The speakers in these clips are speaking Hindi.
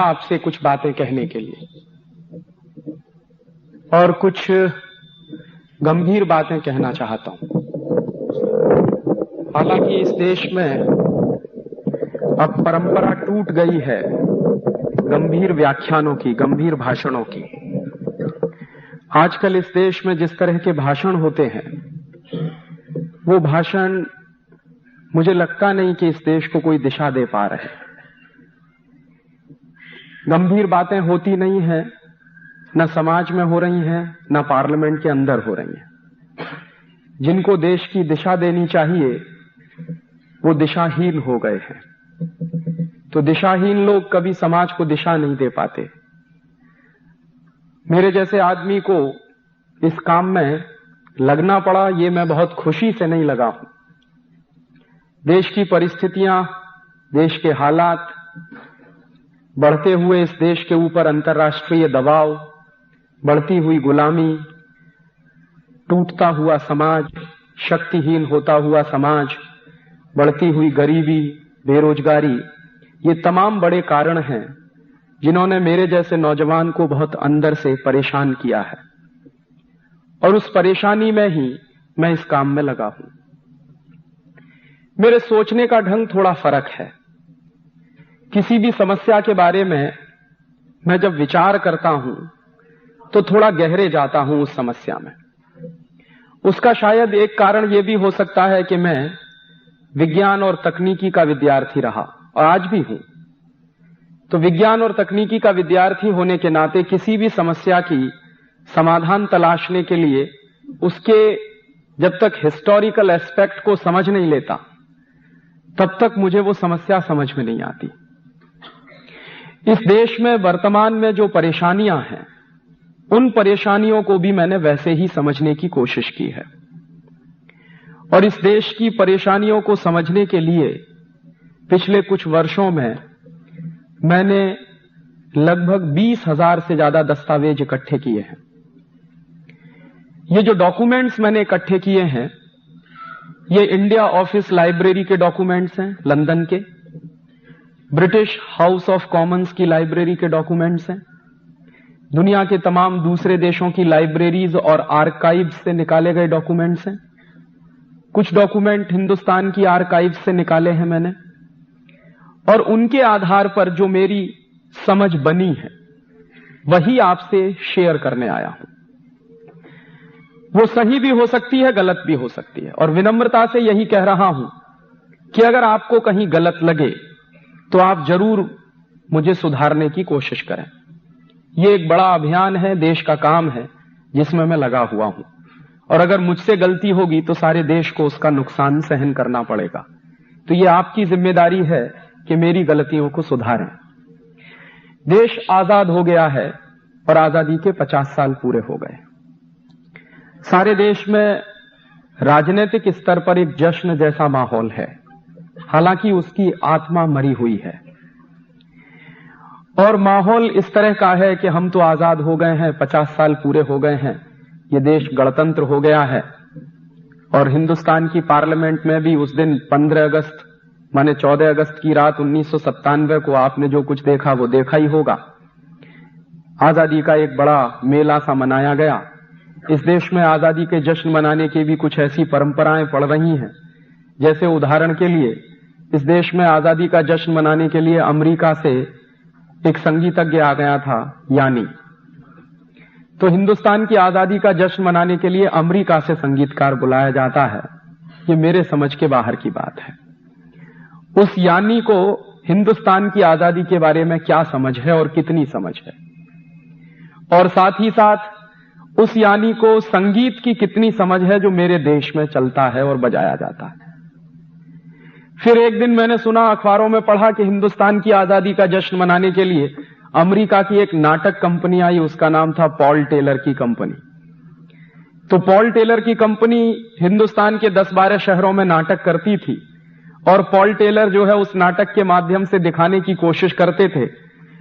था आपसे कुछ बातें कहने के लिए, और कुछ गंभीर बातें कहना चाहता हूं। हालांकि इस देश में अब परंपरा टूट गई है गंभीर व्याख्यानों की, गंभीर भाषणों की। आजकल इस देश में जिस तरह के भाषण होते हैं, वो भाषण मुझे लगता नहीं कि इस देश को कोई दिशा दे पा रहे। गंभीर बातें होती नहीं हैं, न समाज में हो रही हैं, न पार्लियामेंट के अंदर हो रही हैं। जिनको देश की दिशा देनी चाहिए वो दिशाहीन हो गए हैं। तो दिशाहीन लोग कभी समाज को दिशा नहीं दे पाते। मेरे जैसे आदमी को इस काम में लगना पड़ा, ये मैं बहुत खुशी से नहीं लगा हूं। देश की परिस्थितियां, देश के हालात, बढ़ते हुए इस देश के ऊपर अंतर्राष्ट्रीय दबाव, बढ़ती हुई गुलामी, टूटता हुआ समाज, शक्तिहीन होता हुआ समाज, बढ़ती हुई गरीबी, बेरोजगारी, ये तमाम बड़े कारण हैं जिन्होंने मेरे जैसे नौजवान को बहुत अंदर से परेशान किया है। और उस परेशानी में ही मैं इस काम में लगा हूं। मेरे सोचने का ढंग थोड़ा फर्क है। किसी भी समस्या के बारे में मैं जब विचार करता हूं तो थोड़ा गहरे जाता हूं उस समस्या में। उसका शायद एक कारण यह भी हो सकता है कि मैं विज्ञान और तकनीकी का विद्यार्थी रहा और आज भी हूं। तो विज्ञान और तकनीकी का विद्यार्थी होने के नाते किसी भी समस्या की समाधान तलाशने के लिए उसके जब तक हिस्टोरिकल एस्पेक्ट को समझ नहीं लेता तब तक मुझे वो समस्या समझ में नहीं आती। इस देश में वर्तमान में जो परेशानियां हैं, उन परेशानियों को भी मैंने वैसे ही समझने की कोशिश की है। और इस देश की परेशानियों को समझने के लिए पिछले कुछ वर्षों में मैंने लगभग 20,000 से ज्यादा दस्तावेज इकट्ठे किए हैं। ये जो डॉक्यूमेंट्स मैंने इकट्ठे किए हैं, ये इंडिया ऑफिस लाइब्रेरी के डॉक्यूमेंट्स हैं, लंदन के। ब्रिटिश हाउस ऑफ कॉमन्स की लाइब्रेरी के डॉक्यूमेंट्स हैं। दुनिया के तमाम दूसरे देशों की लाइब्रेरीज और आर्काइव्स से निकाले गए डॉक्यूमेंट्स हैं। कुछ डॉक्यूमेंट हिंदुस्तान की आर्काइव्स से निकाले हैं मैंने, और उनके आधार पर जो मेरी समझ बनी है वही आपसे शेयर करने आया हूं। वो सही भी हो सकती है, गलत भी हो सकती है, और विनम्रता से यही कह रहा हूं कि अगर आपको कहीं गलत लगे तो आप जरूर मुझे सुधारने की कोशिश करें। ये एक बड़ा अभियान है, देश का काम है जिसमें मैं लगा हुआ हूं, और अगर मुझसे गलती होगी तो सारे देश को उसका नुकसान सहन करना पड़ेगा। तो ये आपकी जिम्मेदारी है कि मेरी गलतियों को सुधारें। देश आजाद हो गया है और आजादी के 50 साल पूरे हो गए। सारे देश में राजनीतिक स्तर पर एक जश्न जैसा माहौल है, हालांकि उसकी आत्मा मरी हुई है। और माहौल इस तरह का है कि हम तो आजाद हो गए हैं, 50 साल पूरे हो गए हैं, ये देश गणतंत्र हो गया है। और हिंदुस्तान की पार्लियामेंट में भी उस दिन 15 अगस्त माने 14 अगस्त की रात 1997 को आपने जो कुछ देखा वो देखा ही होगा। आजादी का एक बड़ा मेला सा मनाया गया। इस देश में आजादी के जश्न मनाने की भी कुछ ऐसी परंपराएं पड़ रही हैं, जैसे उदाहरण के लिए इस देश में आजादी का जश्न मनाने के लिए अमेरिका से एक संगीतज्ञ आ गया था, यानी। तो हिंदुस्तान की आजादी का जश्न मनाने के लिए अमेरिका से संगीतकार बुलाया जाता है, ये मेरे समझ के बाहर की बात है। उस यानी को हिंदुस्तान की आजादी के बारे में क्या समझ है और कितनी समझ है, और साथ ही साथ उस यानी को संगीत की कितनी समझ है जो मेरे देश में चलता है और बजाया जाता है। फिर एक दिन मैंने सुना, अखबारों में पढ़ा कि हिंदुस्तान की आजादी का जश्न मनाने के लिए अमेरिका की एक नाटक कंपनी आई, उसका नाम था पॉल टेलर की कंपनी। तो पॉल टेलर की कंपनी हिंदुस्तान के 10-12 शहरों में नाटक करती थी, और पॉल टेलर जो है उस नाटक के माध्यम से दिखाने की कोशिश करते थे,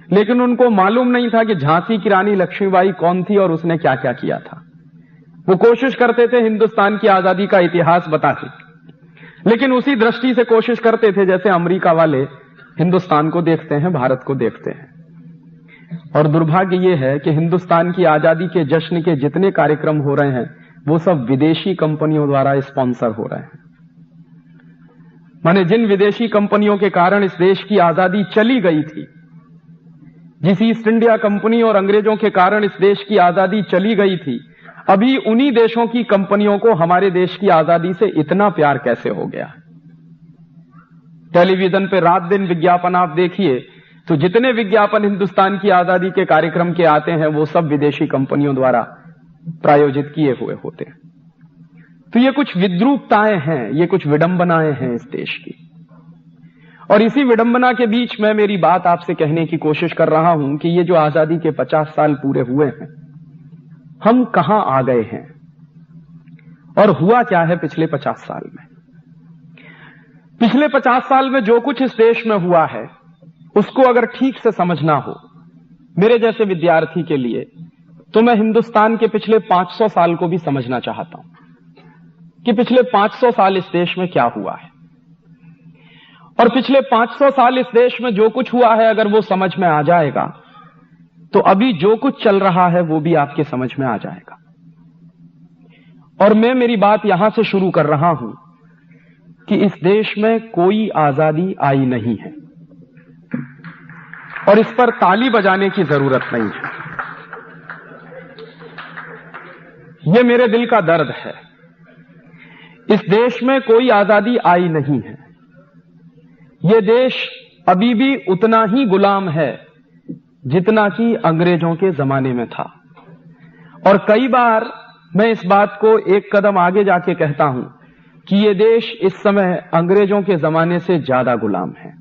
लेकिन उनको मालूम नहीं था कि झांसी की रानी लक्ष्मीबाई कौन थी और उसने क्या क्या किया था। वो कोशिश करते थे हिंदुस्तान की आजादी का इतिहास बताते, लेकिन उसी दृष्टि से कोशिश करते थे जैसे अमेरिका वाले हिंदुस्तान को देखते हैं, भारत को देखते हैं। और दुर्भाग्य ये है कि हिंदुस्तान की आजादी के जश्न के जितने कार्यक्रम हो रहे हैं वो सब विदेशी कंपनियों द्वारा स्पॉन्सर हो रहे हैं। माने जिन विदेशी कंपनियों के कारण इस देश की आजादी चली गई थी, जिस ईस्ट इंडिया कंपनी और अंग्रेजों के कारण इस देश की आजादी चली गई थी, अभी उन्हीं देशों की कंपनियों को हमारे देश की आजादी से इतना प्यार कैसे हो गया। टेलीविजन पे रात दिन विज्ञापन आप देखिए तो जितने विज्ञापन हिंदुस्तान की आजादी के कार्यक्रम के आते हैं वो सब विदेशी कंपनियों द्वारा प्रायोजित किए हुए होते हैं। तो ये कुछ विद्रूपताएं हैं, ये कुछ विडंबनाएं हैं इस देश की। और इसी विडंबना के बीच मैं मेरी बात आपसे कहने की कोशिश कर रहा हूं कि ये जो आजादी के 50 साल पूरे हुए हैं, हम कहां आ गए हैं और हुआ क्या है पिछले 50 साल में। पिछले 50 साल में जो कुछ इस देश में हुआ है उसको अगर ठीक से समझना हो मेरे जैसे विद्यार्थी के लिए, तो मैं हिंदुस्तान के पिछले 500 साल को भी समझना चाहता हूं कि पिछले 500 साल इस देश में क्या हुआ है। और पिछले 500 साल इस देश में जो कुछ हुआ है अगर वो समझ में आ जाएगा तो अभी जो कुछ चल रहा है वो भी आपके समझ में आ जाएगा। और मैं मेरी बात यहां से शुरू कर रहा हूं कि इस देश में कोई आजादी आई नहीं है और इस पर ताली बजाने की जरूरत नहीं है। यह मेरे दिल का दर्द है। इस देश में कोई आजादी आई नहीं है। यह देश अभी भी उतना ही गुलाम है जितना कि अंग्रेजों के जमाने में था। और कई बार मैं इस बात को एक कदम आगे जाके कहता हूं कि यह देश इस समय अंग्रेजों के जमाने से ज्यादा गुलाम है।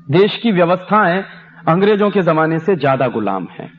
देश की व्यवस्थाएं अंग्रेजों के जमाने से ज्यादा गुलाम हैं।